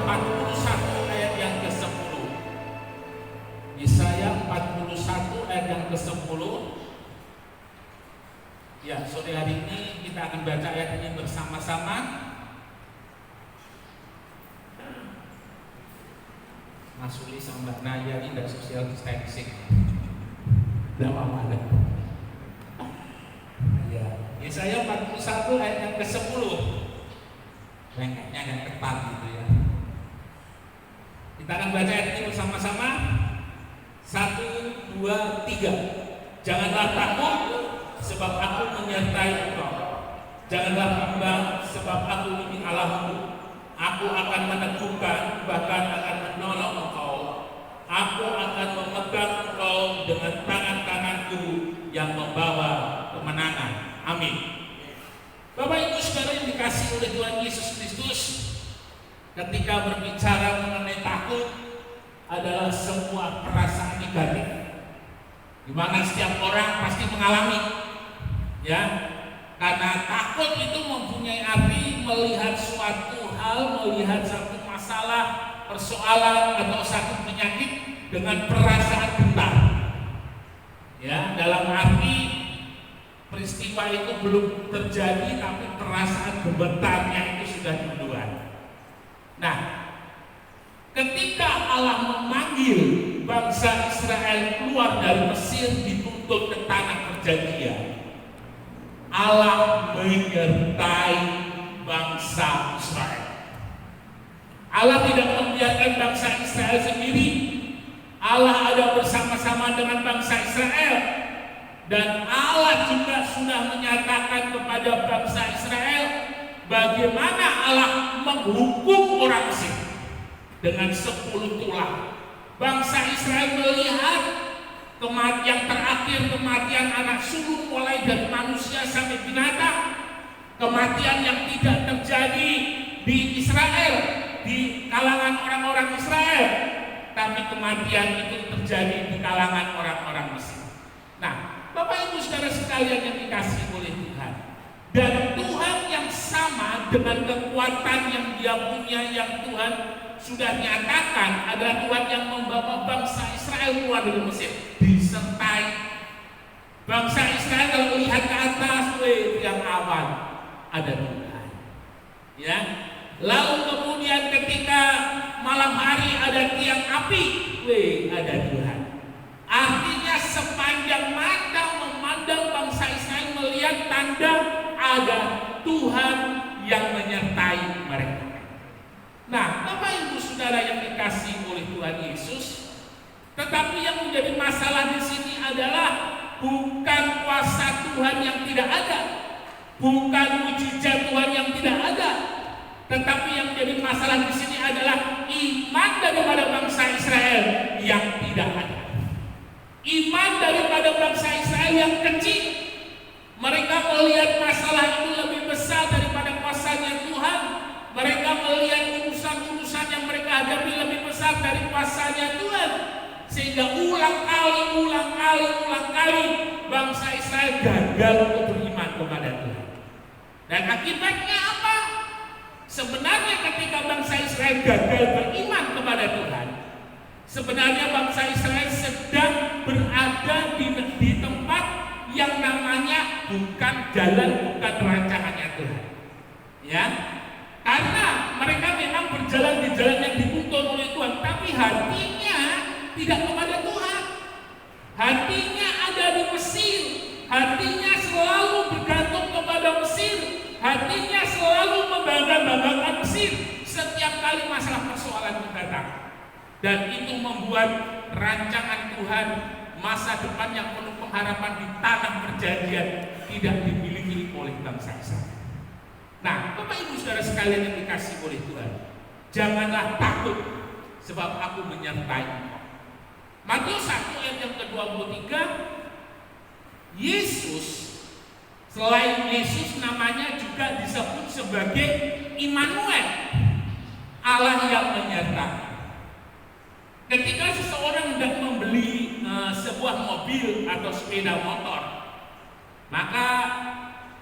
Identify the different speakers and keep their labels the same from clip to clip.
Speaker 1: 41 ayat yang ke-10. Yesaya 41 ayat yang ke-10. Ya, sore hari ini kita akan baca ayat ini bersama-sama. Mas Suli sama Mbak Naya ini tidak social distancing. Tidak apa-apa. Ya, Yesaya 41 ayat yang ke-10. Bengkeknya agak ketat gitu ya. Kita akan baca ayat ini bersama-sama. 1, 2, 3. Janganlah takut, sebab aku menyertai engkau. Janganlah bimbang, sebab aku ini Allahmu. Aku akan meneguhkan, bahkan akan menolong engkau. Aku akan memegang engkau dengan tangan kananku yang membawa kemenangan. Amin. Bapak Ibu Saudara yang dikasihi oleh Tuhan Yesus Kristus, ketika berbicara mengenai takut adalah sebuah perasaan negatif, di mana setiap orang pasti mengalami, ya. Karena takut itu mempunyai arti melihat suatu hal, melihat satu masalah, persoalan atau satu penyakit dengan perasaan gentar. Ya, dalam arti peristiwa itu belum terjadi, tapi perasaan gemetarnya itu sudah duluan. Nah, ketika Allah memanggil bangsa Israel keluar dari Mesir dituntut ke tanah perjanjian, Allah menyertai bangsa Israel. Allah tidak membiarkan bangsa Israel sendiri. Allah ada bersama-sama dengan bangsa Israel. Dan Allah juga sudah menyatakan kepada bangsa Israel bagaimana Allah menghukum orang Mesir dengan 10 tulah. Bangsa Israel melihat kematian terakhir, kematian anak sulung mulai dari manusia sampai binatang, kematian yang tidak terjadi di Israel, di kalangan orang-orang Israel, tapi kematian itu terjadi di kalangan orang-orang Mesir. Nah, Bapak Ibu Saudara sekalian yang dikasihi oleh Tuhan, dan Tuhan yang sama dengan kekuatan yang Dia punya, yang Tuhan sudah nyatakan adalah Tuhan yang membawa bangsa Israel keluar dari Mesir, disertai. Bangsa Israel kalau melihat ke atas, yang awan ada Tuhan, ya. Lalu kemudian ketika malam hari ada tiang api, ada Tuhan. Artinya sepanjang mata memandang bangsa Israel melihat tanda ada Tuhan yang menyertai mereka. Nah, Bapak Ibu Saudara yang dikasihi oleh Tuhan Yesus, tetapi yang menjadi masalah di sini adalah bukan kuasa Tuhan yang tidak ada, bukan mujizat Tuhan yang tidak ada, tetapi yang menjadi masalah di sini adalah iman daripada bangsa Israel yang tidak ada. Iman daripada bangsa Israel yang kecil. Mereka melihat masalah itu lebih besar daripada kuasanya Tuhan. Mereka melihat urusan-urusan yang mereka hadapi lebih besar dari kuasanya Tuhan. Sehingga ulang kali bangsa Israel gagal untuk beriman kepada Tuhan. Dan akibatnya apa? Sebenarnya ketika bangsa Israel gagal beriman kepada Tuhan, sebenarnya bangsa Israel sedang berada di tempat yang namanya bukan jalan, bukan rancangannya Tuhan. Ya, karena mereka memang berjalan di jalan yang dituntun oleh Tuhan, tapi hatinya tidak kepada Tuhan. Hatinya ada di Mesir, hatinya selalu bergantung kepada Mesir, hatinya selalu membangga-banggakan Mesir setiap kali masalah persoalan datang. Dan itu membuat rancangan Tuhan, masa depan yang penuh pengharapan di tanah perjanjian tidak dimiliki oleh bangsa Israel. Nah, Bapak Ibu Saudara sekalian yang dikasihi oleh Tuhan, janganlah takut, sebab aku menyertai engkau. Matius 1 ayat yang ke-23, Yesus, selain Yesus namanya juga disebut sebagai Immanuel, Allah yang menyertai. Ketika seseorang hendak membeli sebuah mobil atau sepeda motor, maka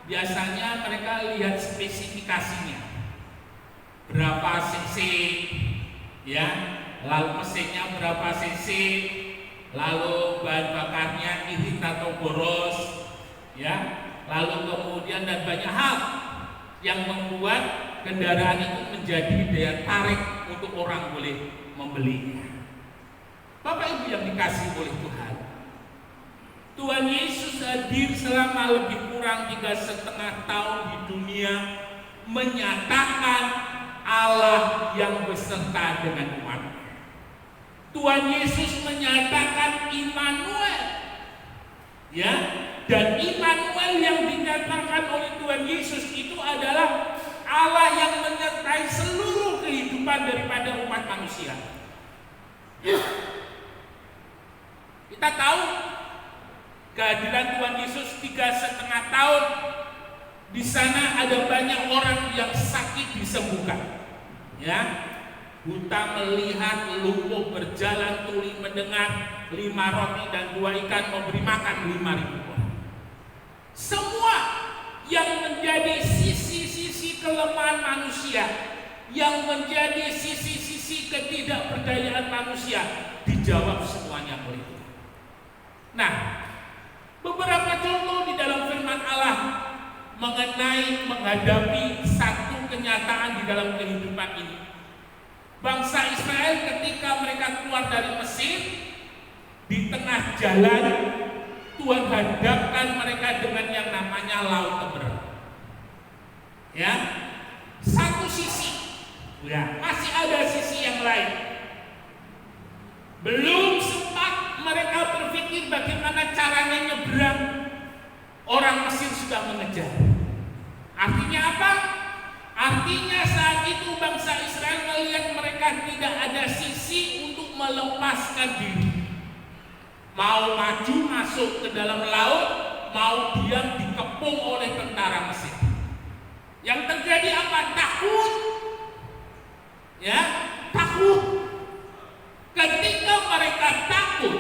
Speaker 1: biasanya mereka lihat spesifikasinya, berapa cc, ya, lalu mesinnya berapa cc, lalu bahan bakarnya irit atau boros, ya, lalu kemudian dan banyak hal yang membuat kendaraan itu menjadi daya tarik untuk orang boleh membelinya. Bapak Ibu yang dikasihi oleh Tuhan, Tuhan Yesus hadir selama lebih kurang 3,5 tahun di dunia, menyatakan Allah yang beserta dengan umatnya. Tuhan Yesus menyatakan Immanuel, ya, dan Immanuel yang dinyatakan oleh Tuhan Yesus itu adalah Allah yang menyertai seluruh kehidupan daripada umat manusia. Kita tahu kehadiran Tuhan Yesus 3,5 tahun. Di sana ada banyak orang yang sakit disembuhkan, ya, buta melihat, lumpuh berjalan, tuli mendengar, 5 roti dan 2 ikan memberi makan 5.000 orang. Semua yang menjadi sisi-sisi kelemahan manusia, yang menjadi sisi-sisi ketidakberdayaan manusia, dijawab semuanya oleh Tuhan. Nah, beberapa contoh di dalam firman Allah mengenai menghadapi satu kenyataan di dalam kehidupan ini. Bangsa Israel ketika mereka keluar dari Mesir, di tengah jalan Tuhan hadapkan mereka dengan yang namanya Laut Teberau. Ya, satu sisi, ya, masih ada sisi yang lain. Belum sempat mereka berpikir bagaimana caranya nyebrang, orang Mesir sudah mengejar. Artinya apa? Artinya saat itu bangsa Israel melihat mereka tidak ada sisi untuk melepaskan diri. Mau maju masuk ke dalam laut, mau diam dikepung oleh tentara Mesir. Yang terjadi apa? Takut. Ya, takut. Ketika mereka takut,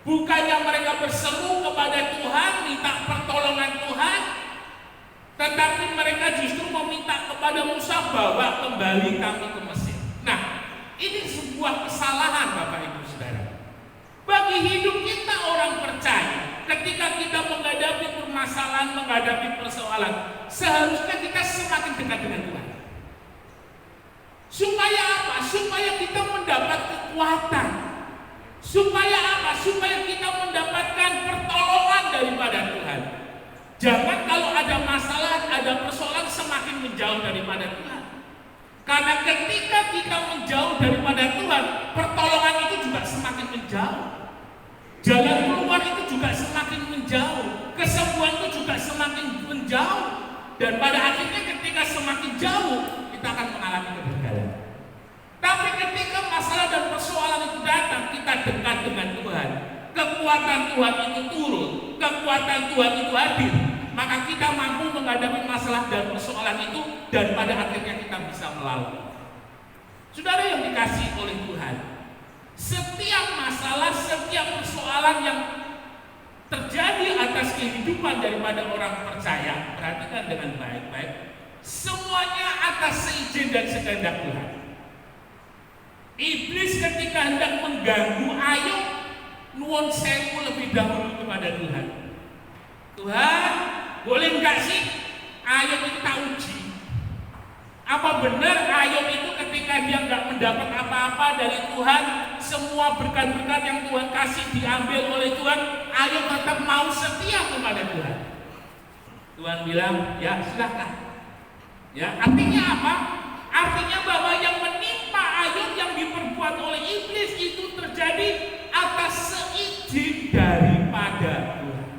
Speaker 1: bukannya mereka berseru kepada Tuhan, minta pertolongan Tuhan, tetapi mereka justru meminta kepada Musa, bawa kembali kami ke Mesir. Nah, ini sebuah kesalahan Bapak Ibu Saudara. Bagi hidup kita orang percaya, ketika kita menghadapi permasalahan, menghadapi persoalan, seharusnya kita semakin dekat dengan Tuhan. Supaya apa? Supaya kita mendapat kekuatan. Supaya apa? Supaya kita mendapatkan pertolongan daripada Tuhan. Jangan kalau ada masalah, ada persoalan semakin menjauh daripada Tuhan. Karena ketika kita menjauh daripada Tuhan, pertolongan itu juga semakin menjauh. Jalan keluar itu juga semakin menjauh. Kesembuhan itu juga semakin menjauh. Dan pada akhirnya ketika semakin jauh, kita akan mengalami kegagalan. Tapi ketika masalah dan persoalan itu datang, kita dekat dengan Tuhan. Kekuatan Tuhan itu turun, kekuatan Tuhan itu hadir. Maka kita mampu menghadapi masalah dan persoalan itu, dan pada akhirnya kita bisa melalui. Saudara yang dikasihi oleh Tuhan, setiap masalah, setiap persoalan yang terjadi atas kehidupan daripada orang percaya, perhatikan dengan baik-baik, semuanya atas seizin dan sekehendak Tuhan. Iblis ketika hendak mengganggu Ayub, nuwun sewu lebih dahulu kepada Tuhan. Tuhan, boleh enggak sih Ayub itu tak uji? Apa benar Ayub itu ketika dia enggak mendapat apa-apa dari Tuhan, semua berkat-berkat yang Tuhan kasih diambil oleh Tuhan, Ayub tetap mau setia kepada Tuhan? Tuhan bilang, ya silakan. Ya, artinya apa? Artinya bahwa yang menimpa Ayub yang diperbuat oleh iblis itu terjadi atas seizin daripada Tuhan.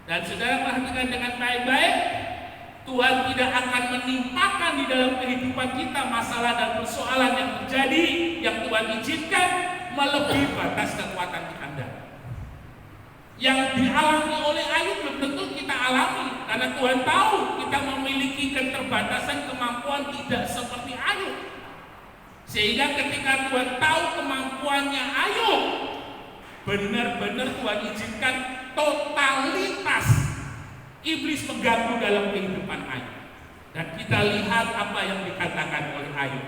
Speaker 1: Dan saudara perhatikan dengan baik-baik, Tuhan tidak akan menimpakan di dalam kehidupan kita masalah dan persoalan yang terjadi, yang Tuhan izinkan melebihi batas kekuatan Anda. Yang dialami oleh Ayub belum tentu kita alami, karena Tuhan tahu kita memiliki keterbatasan kemampuan tidak seperti Ayub. Sehingga ketika Tuhan tahu kemampuannya Ayub, benar-benar Tuhan izinkan totalitas iblis mengganggu dalam kehidupan Ayub. Dan kita lihat apa yang dikatakan oleh Ayub.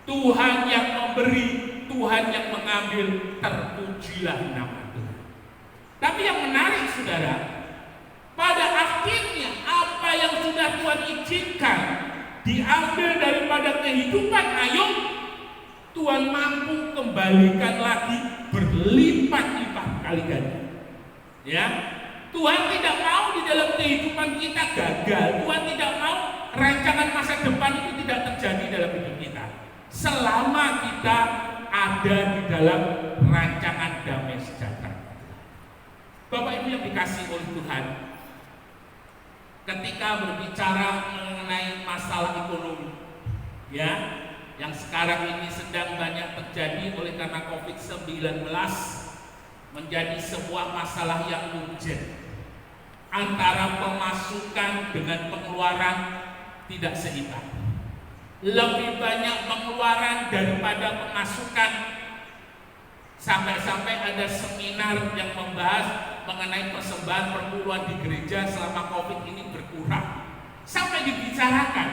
Speaker 1: Tuhan yang memberi, Tuhan yang mengambil, terpujilah nama Tuhan. Tapi yang menarik saudara, pada akhirnya apa yang sudah Tuhan izinkan diambil daripada kehidupan Ayub, Tuhan mampu kembalikan lagi berlipat-lipat kali ganda. Ya, Tuhan tidak mau di dalam kehidupan kita gagal. Tuhan tidak mau rancangan masa depan itu tidak terjadi dalam hidup kita, selama kita ada di dalam rancangan damai sejahtera. Bapak Ibu yang dikasihi oleh Tuhan, ketika berbicara mengenai masalah ekonomi, ya, yang sekarang ini sedang banyak terjadi oleh karena COVID-19, menjadi sebuah masalah yang urgent. Antara pemasukan dengan pengeluaran tidak seimbang. Lebih banyak pengeluaran daripada pemasukan. Sampai-sampai ada seminar yang membahas mengenai persembahan perpuluhan di gereja selama COVID ini berkurang. Sampai dibicarakan,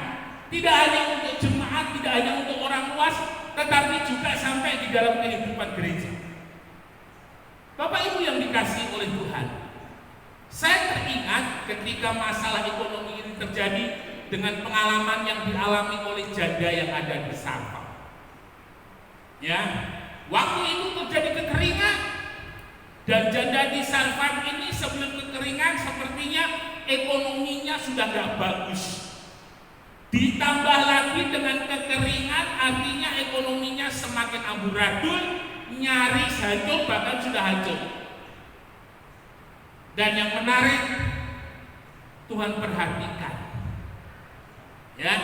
Speaker 1: tidak hanya untuk jemaat, tidak hanya untuk orang luas, tetapi juga sampai di dalam kehidupan gereja. Bapak Ibu yang dikasihi oleh Tuhan, saya teringat ketika masalah ekonomi ini terjadi dengan pengalaman yang dialami oleh janda yang ada di Sarfat. Ya, waktu itu terjadi kekeringan, dan janda di Sarfat ini sebelum kekeringan sepertinya ekonominya sudah gak bagus. Ditambah lagi dengan kekeringan, artinya ekonominya semakin amburadul, nyaris hancur, bahkan sudah hancur. Dan yang menarik, Tuhan perhatikan, ya,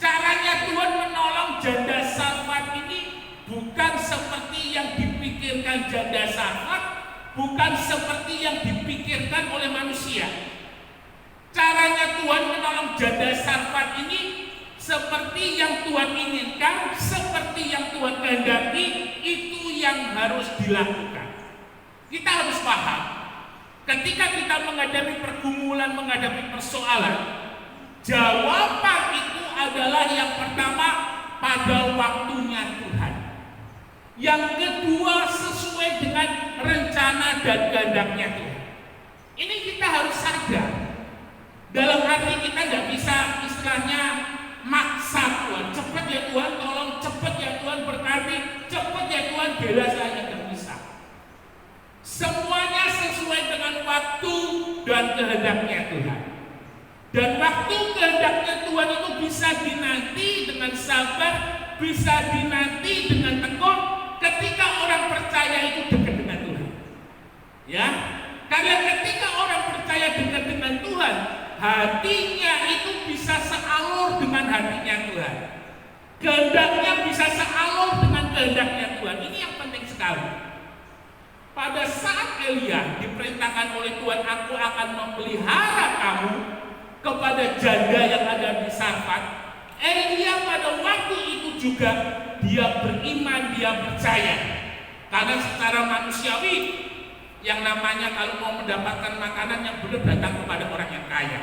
Speaker 1: caranya Tuhan menolong janda Sarfat ini bukan seperti yang dipikirkan janda Sarfat, bukan seperti yang dipikirkan oleh manusia. Caranya Tuhan menolong janda Sarfat ini seperti yang Tuhan inginkan, seperti yang Tuhan kehendaki, itu yang harus dilakukan. Kita harus paham, ketika kita menghadapi pergumulan, menghadapi persoalan, jawaban itu adalah yang pertama pada waktunya Tuhan. Yang kedua sesuai dengan rencana dan kehendaknya Tuhan. Ini kita harus sadar. Dalam arti kita nggak bisa istilahnya maksa Tuhan, cepet ya Tuhan, tolong cepet ya Tuhan berkati, cepet ya Tuhan bela saya, nggak bisa. Semuanya sesuai dengan waktu dan kehendaknya Tuhan. Dan waktu kehendaknya Tuhan itu bisa dinanti dengan sabar, bisa dinanti dengan tekun ketika orang percaya itu dekat dengan Tuhan. Ya, karena ketika orang percaya dekat dengan Tuhan, hatinya itu bisa sealur dengan hatinya Tuhan. Kehendaknya bisa sealur dengan kehendaknya Tuhan. Ini yang penting sekali. Pada saat Elia diperintahkan oleh Tuhan, aku akan memelihara kamu, kepada janda yang ada di Sarfat, Elia pada waktu itu juga dia beriman, dia percaya. Karena secara manusiawi, yang namanya kalau mau mendapatkan makanan yang benar datang kepada orang yang kaya,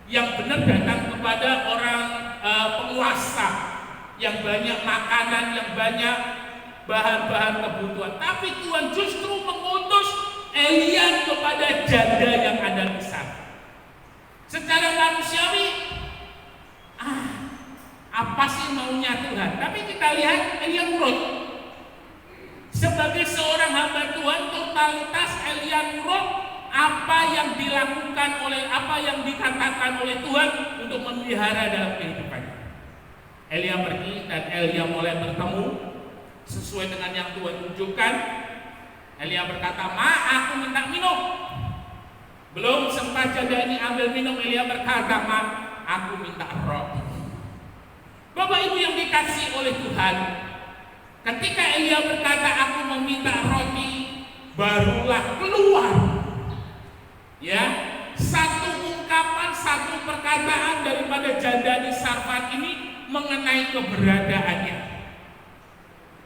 Speaker 1: yang benar datang kepada orang penguasa, yang banyak makanan, yang banyak bahan-bahan kebutuhan. Tapi Tuhan justru mengutus Elia kepada janda yang ada di sana. Secara manusiawi, apa sih maunya Tuhan? Tapi kita lihat Elia nurut. Sebagai seorang hamba Tuhan, totalitas Elia nurut apa yang dilakukan oleh, apa yang dikatakan oleh Tuhan untuk memelihara dalam kehidupannya. Elia pergi dan Elia mulai bertemu sesuai dengan yang Tuhan tunjukkan. Elia berkata, "Ma, aku minta minum." Belum sempat janda ini ambil minum, Elia berkata, "Ma, aku minta roti." Bapak Ibu yang dikasihi oleh Tuhan, ketika Elia berkata, "Aku meminta roti," barulah keluar, ya, satu ungkapan, satu perkataan daripada janda di Sarfat ini mengenai keberadaannya.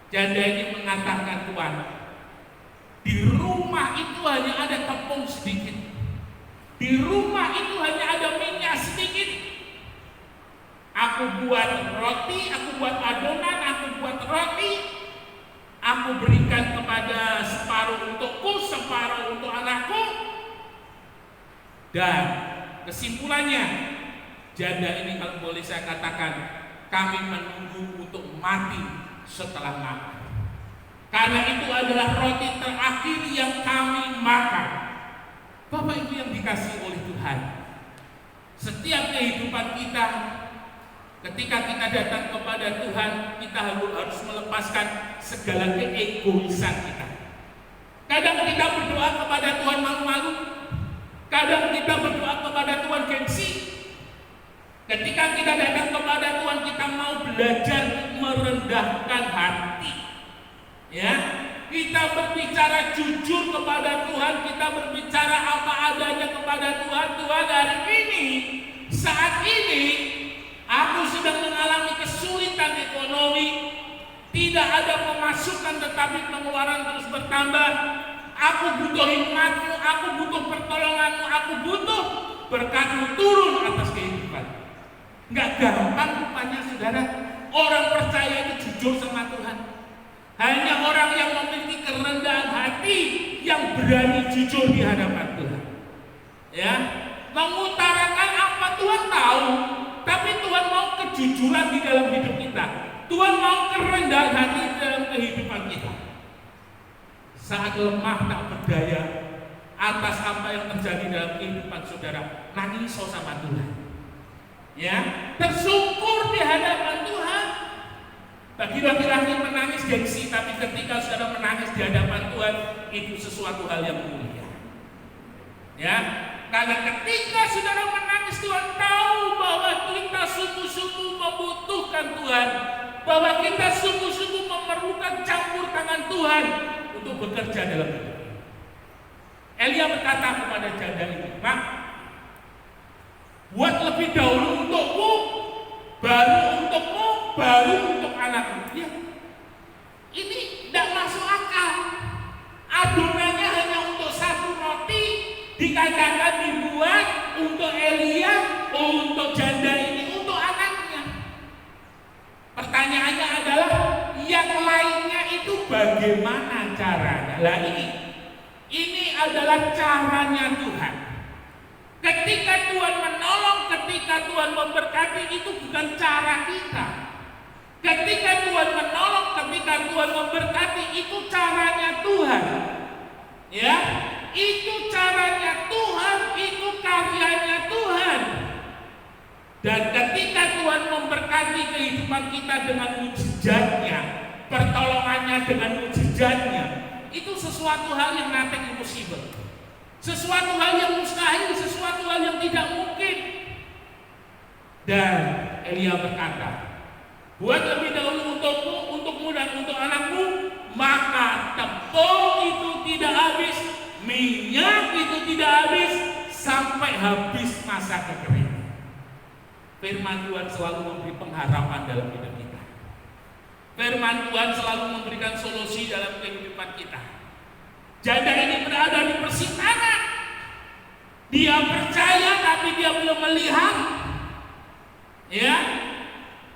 Speaker 1: Janda ini mengatakan, "Tuhan, di rumah itu hanya ada tepung sedikit. Di rumah itu hanya ada minyak sedikit. Aku Aku buat roti, aku buat adonan, aku buat roti. Aku berikan kepada separuh untukku, separuh untuk anakku. Dan kesimpulannya, janda ini kalau boleh saya katakan, kami menunggu untuk mati setelah makan. Karena itu adalah roti terakhir yang kami makan. Bapak Ibu yang dikasihi oleh Tuhan, setiap kehidupan kita, ketika kita datang kepada Tuhan, kita harus melepaskan segala keegoisan kita. Kadang kita berdoa kepada Tuhan malu-malu, kadang kita berdoa kepada Tuhan gengsi. Ketika kita datang kepada Tuhan, kita mau belajar merendahkan hati. Ya, kita berbicara jujur kepada Tuhan, kita berbicara apa adanya kepada Tuhan. Tuhan, hari ini, saat ini, aku sedang mengalami kesulitan ekonomi, tidak ada pemasukan tetapi pengeluaran terus bertambah. Aku butuh hikmat-Mu, aku butuh pertolongan-Mu, aku butuh berkat-Mu turun atas kehidupan. Enggak gampang rupanya saudara, orang percaya itu jujur sama Tuhan. Hanya orang yang memiliki kerendahan hati yang berani jujur di hadapan Tuhan. Ya, mengutarakan apa Tuhan tahu, tapi Tuhan mau kejujuran di dalam hidup kita. Tuhan mau kerendahan hati dalam kehidupan kita. Saat lemah tak berdaya atas apa yang terjadi dalam kehidupan saudara, nangis sama Tuhan. Ya, tersungkur di hadapan Tuhan. Bagi laki-laki menangis gengsi, tapi ketika saudara menangis di hadapan Tuhan, itu sesuatu hal yang mulia. Ya, karena ketika saudara menangis, Tuhan tahu bahwa kita sungguh-sungguh membutuhkan Tuhan, bahwa kita sungguh-sungguh memerlukan campur tangan Tuhan untuk bekerja dalam hidup. Elia berkata kepada janda ini, "Mak, buat lebih dahulu untukmu, baru untukmu, baru untuk anakmu." Ya, ini tidak masuk akal. Adonannya hanya untuk satu roti, dikatakan dibuat untuk Elia, untuk janda ini, untuk anaknya. Pertanyaannya adalah, yang lainnya itu bagaimana caranya? Lah ini adalah caranya Tuhan. Ketika Tuhan menolong, ketika Tuhan memberkati, itu bukan cara kita. Ketika Tuhan menolong, ketika Tuhan memberkati, itu caranya Tuhan. Ya, itu caranya Tuhan, itu karyanya Tuhan. Dan ketika Tuhan memberkati kehidupan kita dengan mujizatnya, pertolongannya dengan mujizatnya, itu sesuatu hal yang nothing impossible. Sesuatu hal yang mustahil, sesuatu hal yang tidak mungkin. Dan Elia berkata, buat lebih dahulu untukmu dan untuk anakmu, maka tepung itu tidak habis, minyak itu tidak habis, sampai habis masa kekeringan. Firman Tuhan selalu memberi pengharapan dalam hidup kita. Firman Tuhan selalu memberikan solusi dalam kehidupan kita. Janda ini berada di persimpangan. Dia percaya tapi dia belum melihat. Ya,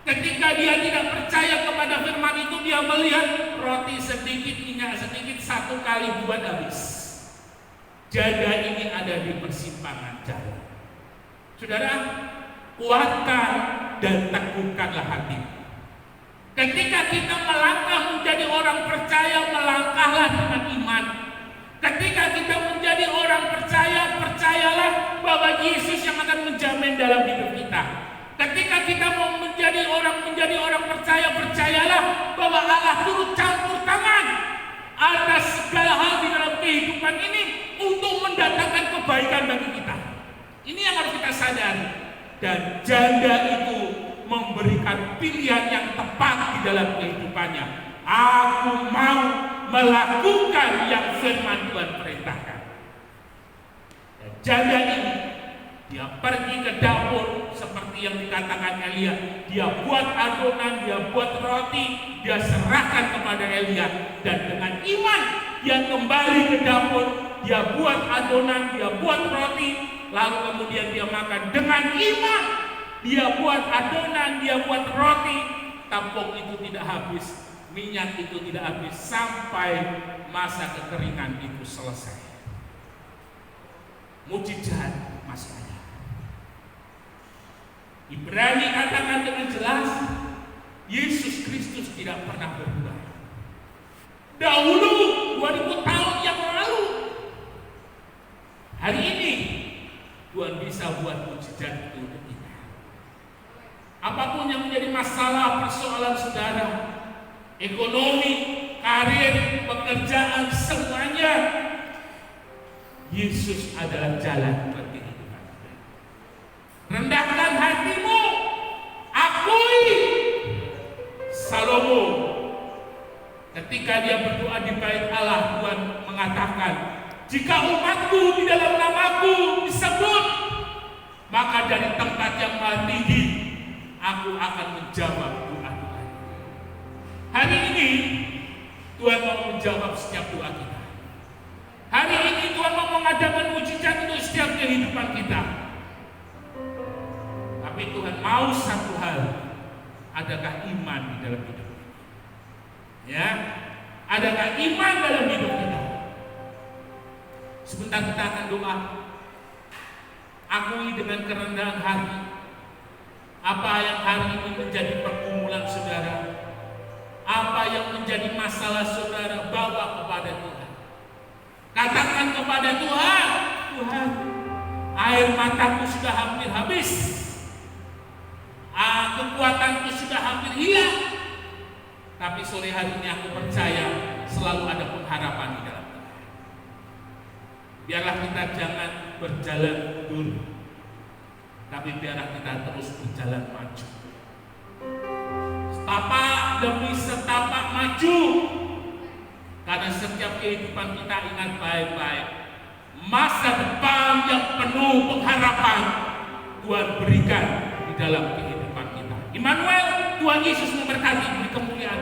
Speaker 1: ketika dia tidak percaya kepada firman itu, dia melihat roti sedikit, minyak sedikit, satu kali buat habis. Janda ini ada di persimpangan jalan. Saudara, kuatkan dan teguhkanlah hati. Ketika kita melangkah menjadi orang percaya, melangkahlah dengan iman. Ketika kita menjadi orang percaya, percayalah bahwa Yesus yang akan menjamin dalam hidup kita. Ketika kita mau menjadi orang percaya, percayalah bahwa Allah turut campur tangan atas segala hal di dalam kehidupan ini untuk mendatangkan kebaikan bagi kita. Ini yang harus kita sadari. Dan janda itu memberikan pilihan yang tepat di dalam kehidupannya. Aku mau melakukan yang firman Tuhan perintahkan. Dan janda ini, dia pergi ke dapur seperti yang dikatakan Elia. Dia buat adonan, dia buat roti, dia serahkan kepada Elia. Dan dengan iman, dia kembali ke dapur, dia buat adonan, dia buat roti, lalu kemudian dia makan dengan iman. dia buat adonan, dia buat roti, tampung itu tidak habis, minyak itu tidak habis sampai masa kekeringan itu selesai. Mujizat masih ada. Ibrani katakan dengan jelas, Yesus Kristus tidak pernah berubah. Dahulu 2000 tahun yang lalu, hari ini Tuhan bisa buat mujizat itu untuk kita. Apapun yang menjadi masalah persoalan saudara, ekonomi, karir, pekerjaan, semuanya, Yesus adalah jalan bagi kehidupan kita. Rendahkan hatimu, akui. Salomo ketika dia berdoa di bait Allah, Tuhan mengatakan, jika umatku di dalam namaku disebut, maka dari tempat yang maha tinggi aku akan menjawab doa-doa. Hari ini Tuhan mau menjawab setiap doa kita. Hari ini Tuhan mau mengadakan mujizat untuk setiap kehidupan kita. Tapi Tuhan mau satu hal, adakah iman di dalam hidup kita? Ya, adakah iman dalam hidup kita? Sebentar kita akan doa. Akui dengan kerendahan hati apa yang hari ini menjadi pergumulan saudara, apa yang menjadi masalah saudara, bawa kepada Tuhan. Katakan kepada Tuhan, Tuhan, air mataku sudah hampir habis, kekuatanku sudah hampir hilang, tapi sore hari ini aku percaya selalu ada pengharapan di dalam Tuhan. Biarlah kita jangan berjalan mundur, tapi biarlah kita terus berjalan maju. Setapak demi setapak maju. Karena setiap kehidupan kita, ingat baik-baik, masa depan yang penuh pengharapan Tuhan berikan di dalam kehidupan kita. Immanuel, Tuhan Yesus memberkati, beri kemuliaan.